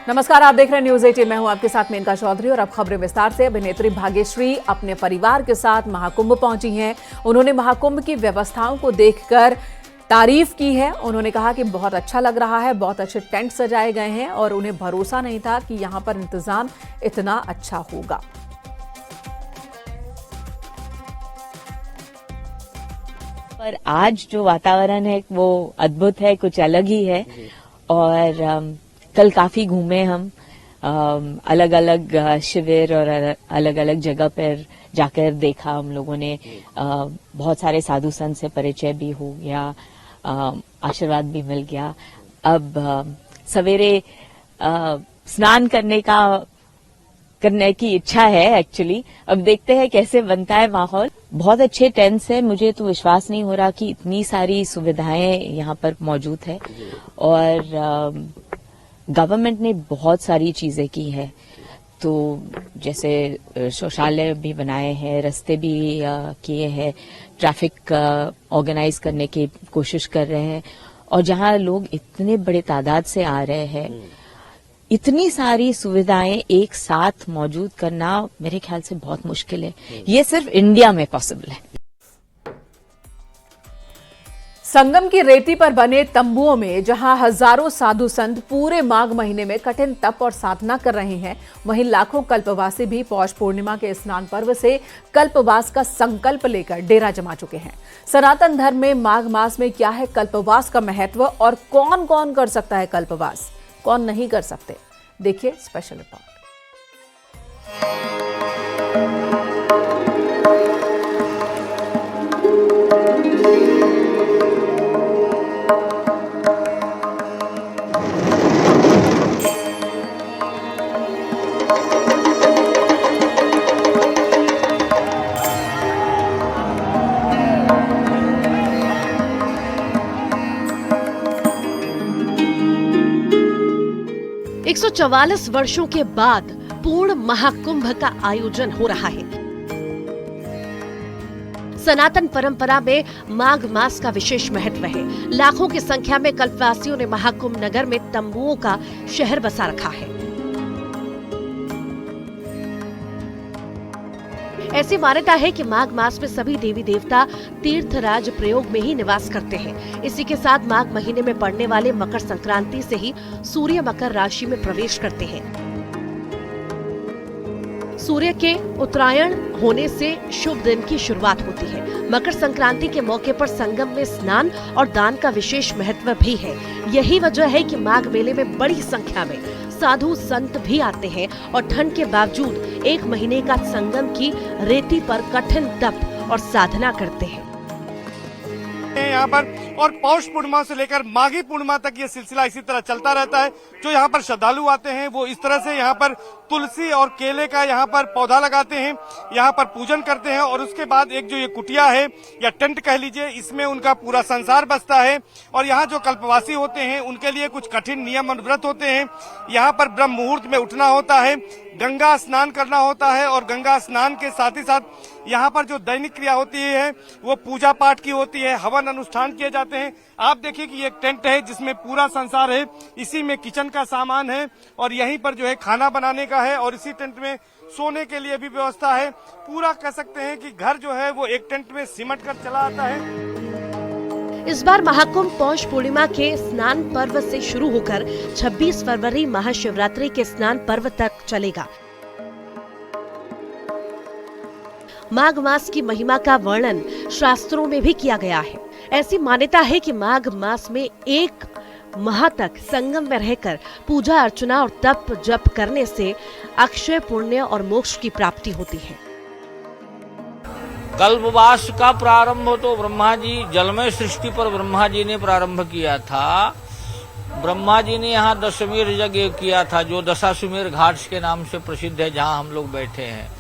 नमस्कार, आप देख रहे हैं न्यूज 18। मैं हूं आपके साथ मेनका चौधरी और अब खबरें विस्तार से। अभिनेत्री भाग्यश्री अपने परिवार के साथ महाकुंभ पहुंची हैं। उन्होंने महाकुंभ की व्यवस्थाओं को देखकर तारीफ की है। उन्होंने कहा कि बहुत अच्छा लग रहा है, बहुत अच्छे टेंट सजाए गए हैं और उन्हें भरोसा नहीं था कि यहां पर इंतजाम इतना अच्छा होगा। पर आज जो वातावरण है वो अद्भुत है, कुछ अलग ही है। और कल काफी घूमे हम, अलग अलग शिविर और अलग अलग जगह पर जाकर देखा हम लोगों ने। बहुत सारे साधु संत से परिचय भी हो गया, आशीर्वाद भी मिल गया। अब सवेरे स्नान करने की इच्छा है एक्चुअली। अब देखते हैं कैसे बनता है माहौल। बहुत अच्छे टेंट्स है, मुझे तो विश्वास नहीं हो रहा कि इतनी सारी सुविधाएं यहाँ पर मौजूद है। और गवर्नमेंट ने बहुत सारी चीजें की है, तो जैसे शौचालय भी बनाए हैं, रास्ते भी किए हैं, ट्रैफिक ऑर्गेनाइज करने की कोशिश कर रहे हैं। और जहां लोग इतने बड़े तादाद से आ रहे हैं, इतनी सारी सुविधाएं एक साथ मौजूद करना मेरे ख्याल से बहुत मुश्किल है। ये सिर्फ इंडिया में पॉसिबल है। संगम की रेती पर बने तंबुओं में जहां हजारों साधु संत पूरे माघ महीने में कठिन तप और साधना कर रहे हैं, वहीं लाखों कल्पवासी भी पौष पूर्णिमा के स्नान पर्व से कल्पवास का संकल्प लेकर डेरा जमा चुके हैं। सनातन धर्म में माघ मास में क्या है कल्पवास का महत्व और कौन कौन कर सकता है कल्पवास, कौन नहीं कर सकते, देखिए स्पेशल रिपोर्ट। 144 वर्षों के बाद पूर्ण महाकुंभ का आयोजन हो रहा है। सनातन परंपरा में माघ मास का विशेष महत्व है। लाखों की संख्या में कल्पवासियों ने महाकुंभ नगर में तंबुओं का शहर बसा रखा है। ऐसी मान्यता है कि माघ मास में सभी देवी देवता तीर्थराज प्रयोग में ही निवास करते हैं। इसी के साथ माघ महीने में पड़ने वाले मकर संक्रांति से ही सूर्य मकर राशि में प्रवेश करते हैं। सूर्य के उत्तरायण होने से शुभ दिन की शुरुआत होती है। मकर संक्रांति के मौके पर संगम में स्नान और दान का विशेष महत्व भी है। यही वजह है कि माघ मेले में बड़ी संख्या में साधु संत भी आते हैं और ठंड के बावजूद एक महीने का संगम की रेती पर कठिन तप और साधना करते हैं यहाँ पर। और पौष पूर्णिमा से लेकर माघी पूर्णिमा तक ये सिलसिला इसी तरह चलता रहता है। जो यहाँ पर श्रद्धालु आते हैं वो इस तरह से यहाँ पर तुलसी और केले का यहाँ पर पौधा लगाते हैं, यहाँ पर पूजन करते हैं और उसके बाद एक जो ये कुटिया है या टेंट कह लीजिए, इसमें उनका पूरा संसार बसता है। और यहाँ जो कल्पवासी होते हैं उनके लिए कुछ कठिन नियम और व्रत होते हैं। यहाँ पर ब्रह्म मुहूर्त में उठना होता है, गंगा स्नान करना होता है और गंगा स्नान के साथ ही साथ यहाँ पर जो दैनिक क्रिया होती है वो पूजा पाठ की होती है, हवन अनुष्ठान किए जाते हैं। आप देखिए कि ये एक टेंट है जिसमें पूरा संसार है, इसी में किचन का सामान है और यहीं पर जो है खाना बनाने का है और इसी टेंट में सोने के लिए भी व्यवस्था है। पूरा कह सकते हैं कि घर जो है वो एक टेंट में सिमट कर चला आता है। इस बार महाकुंभ पौष पूर्णिमा के स्नान पर्व से शुरू होकर 26 फरवरी महाशिवरात्रि के स्नान पर्व तक चलेगा। माघ मास की महिमा का वर्णन शास्त्रों में भी किया गया है। ऐसी मान्यता है कि माघ मास में एक माह तक संगम में रहकर पूजा अर्चना और तप जप करने से अक्षय पुण्य और मोक्ष की प्राप्ति होती है। कल्पवास का प्रारंभ तो ब्रह्मा जी जल में सृष्टि पर ब्रह्मा जी ने प्रारंभ किया था। ब्रह्मा जी ने यहाँ दशमेर यज्ञ किया था जो दशाश्वमेध घाट के नाम से प्रसिद्ध है, जहाँ हम लोग बैठे हैं।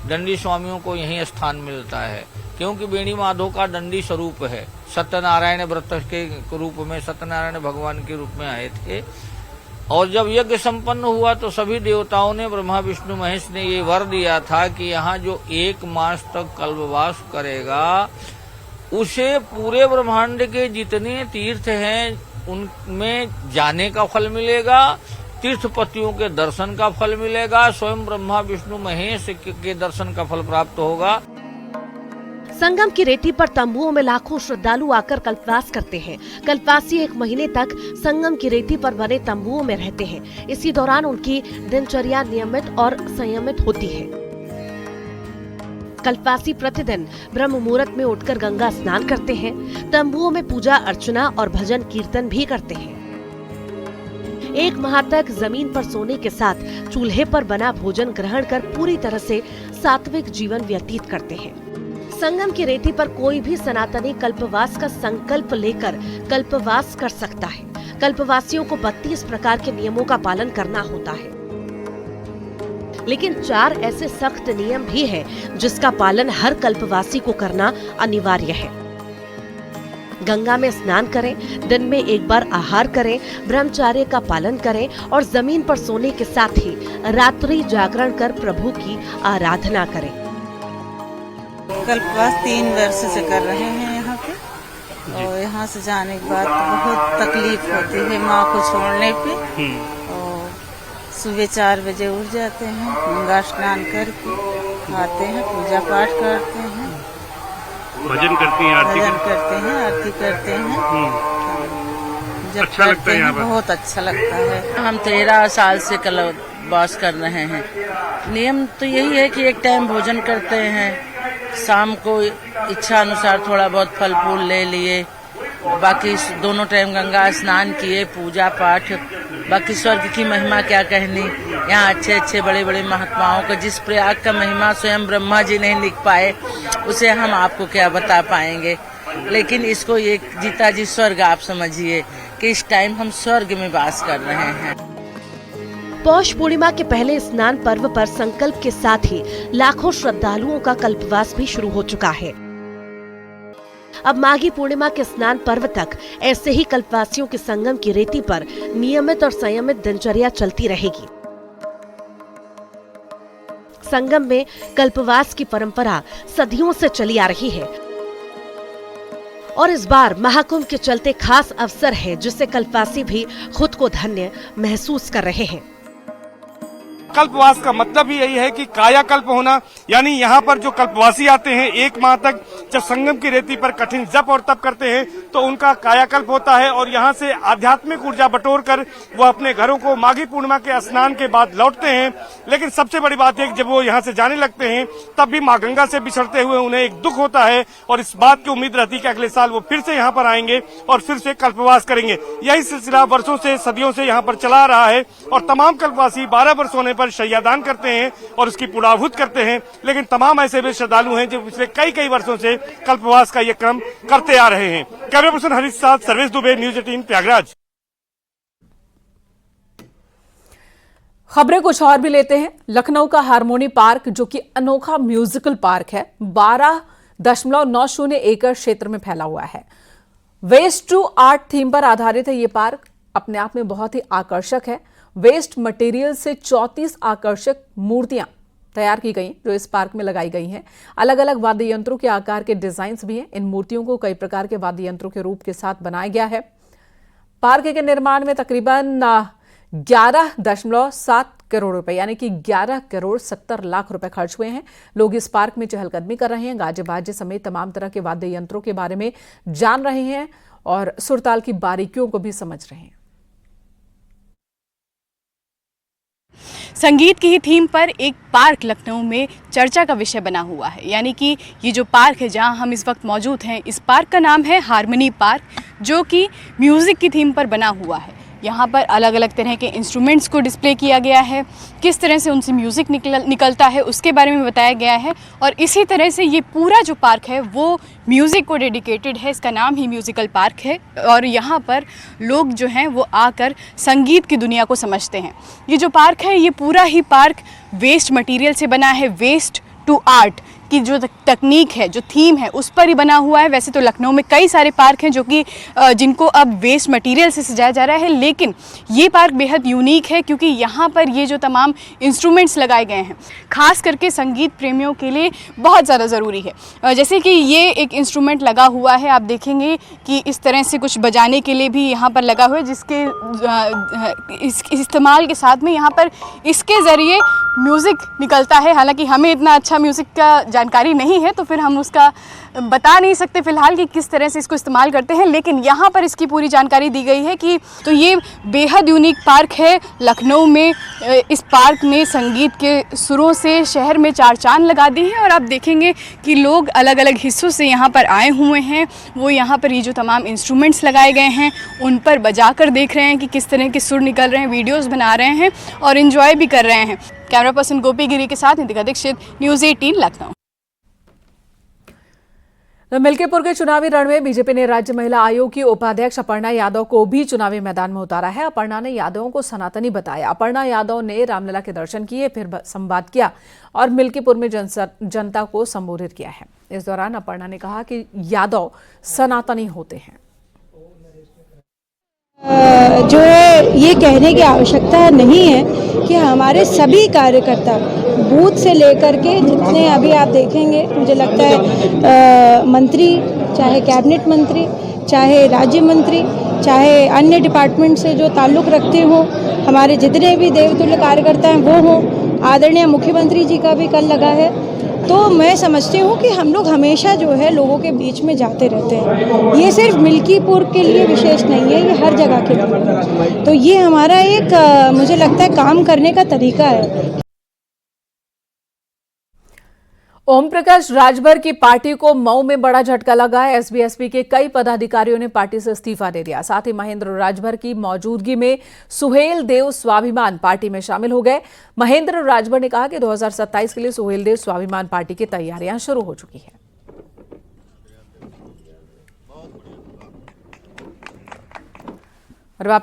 दंडी स्वामियों को यही स्थान मिलता है क्योंकि बेणी माधो का दंडी स्वरूप है। सत्यनारायण व्रत के रूप में सत्यनारायण भगवान के रूप में आए थे और जब यज्ञ संपन्न हुआ तो सभी देवताओं ने, ब्रह्मा विष्णु महेश ने ये वर दिया था कि यहाँ जो 1 मास तक कल्पवास करेगा उसे पूरे ब्रह्मांड के जितने तीर्थ हैं उनमें जाने का फल मिलेगा, तीर्थपतियों के दर्शन का फल मिलेगा, स्वयं ब्रह्मा विष्णु महेश के दर्शन का फल प्राप्त होगा। संगम की रेती पर तंबुओं में लाखों श्रद्धालु आकर कल्पवास करते हैं। कल्पवासी 1 महीने तक संगम की रेती पर बने तंबुओं में रहते हैं। इसी दौरान उनकी दिनचर्या नियमित और संयमित होती है। कल्पवासी प्रतिदिन ब्रह्म मुहूर्त में उठकर गंगा स्नान करते हैं। तंबुओं में पूजा अर्चना और भजन कीर्तन भी करते हैं। 1 माह तक जमीन पर सोने के साथ चूल्हे पर बना भोजन ग्रहण कर पूरी तरह से सात्विक जीवन व्यतीत करते हैं। संगम की रेती पर कोई भी सनातनी कल्पवास का संकल्प लेकर कल्पवास कर सकता है। कल्पवासियों को 32 प्रकार के नियमों का पालन करना होता है, लेकिन 4 ऐसे सख्त नियम भी हैं जिसका पालन हर कल्पवासी को करना अनिवार्य है। गंगा में स्नान करें, दिन में 1 बार आहार करें, ब्रह्मचर्य का पालन करें और जमीन पर सोने के साथ ही रात्रि जागरण कर प्रभु की आराधना करें। कल्पवास 3 वर्ष से कर रहे हैं यहाँ पे, और यहाँ से जाने के बाद बहुत तकलीफ होती है माँ को छोड़ने पे। और सुबह 4 बजे उठ जाते हैं, गंगा स्नान करके आते हैं, पूजा पाठ करते हैं, भजन करती हैं, आरती करते हैं। जब अच्छा लगता है यहाँ पर? बहुत अच्छा लगता है। हम 13 साल से कल्पवास कर रहे हैं। नियम तो यही है कि एक टाइम भोजन करते हैं, शाम को इच्छा अनुसार थोड़ा बहुत फल फूल ले लिए, बाकी दोनों टाइम गंगा स्नान किए, पूजा पाठ। बाकी स्वर्ग की महिमा क्या कहनी, यहाँ अच्छे अच्छे बड़े बड़े महात्माओं का, जिस प्रयाग का महिमा स्वयं ब्रह्मा जी नहीं लिख पाए उसे हम आपको क्या बता पाएंगे। लेकिन इसको एक जीता जी स्वर्ग आप समझिए कि इस टाइम हम स्वर्ग में वास कर रहे हैं। पौष पूर्णिमा के पहले स्नान पर्व पर संकल्प के साथ ही लाखों श्रद्धालुओं का कल्पवास भी शुरू हो चुका है। अब माघी पूर्णिमा के स्नान पर्व तक ऐसे ही कल्पवासियों के संगम की रेती पर नियमित और संयमित दिनचर्या चलती रहेगी। संगम में कल्पवास की परंपरा सदियों से चली आ रही है और इस बार महाकुंभ के चलते खास अवसर है, जिससे कल्पवासी भी खुद को धन्य महसूस कर रहे हैं। कल्पवास का मतलब ही यही है कि कायाकल्प होना, यानी यहाँ पर जो कल्पवासी आते हैं 1 माह तक जब संगम की रेती पर कठिन जप और तप करते हैं तो उनका कायाकल्प होता है और यहाँ से आध्यात्मिक ऊर्जा बटोर कर वो अपने घरों को माघी पूर्णिमा के स्नान के बाद लौटते हैं। लेकिन सबसे बड़ी बात है कि जब वो यहाँ से जाने लगते हैं तब भी माँ गंगा से बिछड़ते हुए उन्हें एक दुख होता है और इस बात की उम्मीद रहती है कि अगले साल वो फिर से यहाँ पर आएंगे और फिर से कल्पवास करेंगे। यही सिलसिला वर्षों से सदियों से यहाँ पर चला रहा है और तमाम कल्पवासी 12 वर्ष होने पर शय्यादान करते हैं और उसकी पुराभूत करते हैं। लेकिन तमाम ऐसे भी श्रद्धालु हैं जो पिछले कई वर्षों से कल्पवास का ये क्रम करते आ रहे हैं। कैमरा पर्सन हरीश के साथ सर्वेश दुबे, न्यूज 18 प्रयागराज। खबरें कुछ और भी लेते हैं। लखनऊ का हारमोनी पार्क, जो कि अनोखा म्यूजिकल पार्क है, 12.90 एकड़ क्षेत्र में फैला हुआ है। वेस्ट टू आर्ट थीम पर आधारित है ये पार्क। अपने आप में बहुत ही आकर्षक है। वेस्ट मटेरियल से 34 आकर्षक मूर्तियां तैयार की गई जो इस पार्क में लगाई गई हैं। अलग अलग वाद्य यंत्रों के आकार के डिजाइन्स भी हैं। इन मूर्तियों को कई प्रकार के वाद्य यंत्रों के रूप के साथ बनाया गया है। पार्क के निर्माण में तकरीबन 11.7 करोड़ रुपए यानी कि 11 करोड़ 70 लाख रुपए खर्च हुए हैं। लोग इस पार्क में चहलकदमी कर रहे हैं, गाजे बाजे समेत तमाम तरह के वाद्य यंत्रों के बारे में जान रहे हैं और सुरताल की बारीकियों को भी समझ रहे हैं। संगीत की ही थीम पर एक पार्क लखनऊ में चर्चा का विषय बना हुआ है। यानी कि ये जो पार्क है जहां हम इस वक्त मौजूद हैं, इस पार्क का नाम है हारमोनी पार्क, जो कि म्यूज़िक की थीम पर बना हुआ है। यहाँ पर अलग अलग तरह के इंस्ट्रूमेंट्स को डिस्प्ले किया गया है, किस तरह से उनसे म्यूज़िक निकलता है उसके बारे में बताया गया है। और इसी तरह से ये पूरा जो पार्क है वो म्यूज़िक को डेडिकेटेड है। इसका नाम ही म्यूज़िकल पार्क है और यहाँ पर लोग जो हैं वो आकर संगीत की दुनिया को समझते हैं। ये जो पार्क है ये पूरा ही पार्क वेस्ट मटेरियल से बना है, वेस्ट टू आर्ट की जो तकनीक है, जो थीम है, उस पर ही बना हुआ है। वैसे तो लखनऊ में कई सारे पार्क हैं जो कि जिनको अब वेस्ट मटेरियल से सजाया जा रहा है, लेकिन ये पार्क बेहद यूनिक है क्योंकि यहाँ पर ये जो तमाम इंस्ट्रूमेंट्स लगाए गए हैं, खास करके संगीत प्रेमियों के लिए बहुत ज़्यादा ज़रूरी है। जैसे कि ये एक इंस्ट्रूमेंट लगा हुआ है, आप देखेंगे कि इस तरह से कुछ बजाने के लिए भी यहाँ पर लगा हुआ है, जिसके इस्तेमाल के साथ में यहाँ पर इसके ज़रिए म्यूज़िक निकलता है। हालांकि हमें इतना अच्छा म्यूज़िक का जानकारी नहीं है, तो फिर हम उसका बता नहीं सकते फ़िलहाल कि किस तरह से इसको इस्तेमाल करते हैं, लेकिन यहाँ पर इसकी पूरी जानकारी दी गई है कि तो ये बेहद यूनिक पार्क है लखनऊ में। इस पार्क ने संगीत के सुरों से शहर में चार चांद लगा दी है और आप देखेंगे कि लोग अलग अलग हिस्सों से यहाँ पर आए हुए हैं। वो यहाँ पर ये जो तमाम इंस्ट्रूमेंट्स लगाए गए हैं उन पर बजा कर देख रहे हैं कि किस तरह के सुर निकल रहे हैं, वीडियोज़ बना रहे हैं और इन्जॉय भी कर रहे हैं। कैमरा पर्सन गोपी गिरी के साथ नितिका दीक्षित, न्यूज़ 18 लखनऊ। मिल्कीपुर के चुनावी रण में बीजेपी ने राज्य महिला आयोग की उपाध्यक्ष अपर्णा यादव को भी चुनावी मैदान में उतारा है। अपर्णा ने यादवों को सनातनी बताया। अपर्णा यादव ने रामलला के दर्शन किए, फिर संवाद किया और मिल्कीपुर में जनता को संबोधित किया है। इस दौरान अपर्णा ने कहा कि यादव सनातनी होते हैं। जो है ये कहने की आवश्यकता नहीं है कि हमारे सभी कार्यकर्ता बूथ से लेकर के जितने अभी आप देखेंगे, मुझे लगता है मंत्री, चाहे कैबिनेट मंत्री, चाहे राज्य मंत्री, चाहे अन्य डिपार्टमेंट से जो ताल्लुक़ रखते हों, हमारे जितने भी देवतुल्य कार्यकर्ता हैं वो हों, आदरणीय मुख्यमंत्री जी का भी कल लगा है। तो मैं समझती हूँ कि हम लोग हमेशा जो है लोगों के बीच में जाते रहते हैं। ये सिर्फ मिल्कीपुर के लिए विशेष नहीं है, ये हर जगह के लिए। तो ये हमारा एक मुझे लगता है काम करने का तरीका है। ओम प्रकाश राजभर की पार्टी को मऊ में बड़ा झटका लगा है। एसबीएसपी के कई पदाधिकारियों ने पार्टी से इस्तीफा दे दिया। साथ ही महेंद्र राजभर की मौजूदगी में सुहेल देव स्वाभिमान पार्टी में शामिल हो गए। महेंद्र राजभर ने कहा कि 2027 के लिए सुहेल देव स्वाभिमान पार्टी की तैयारियां शुरू हो चुकी है।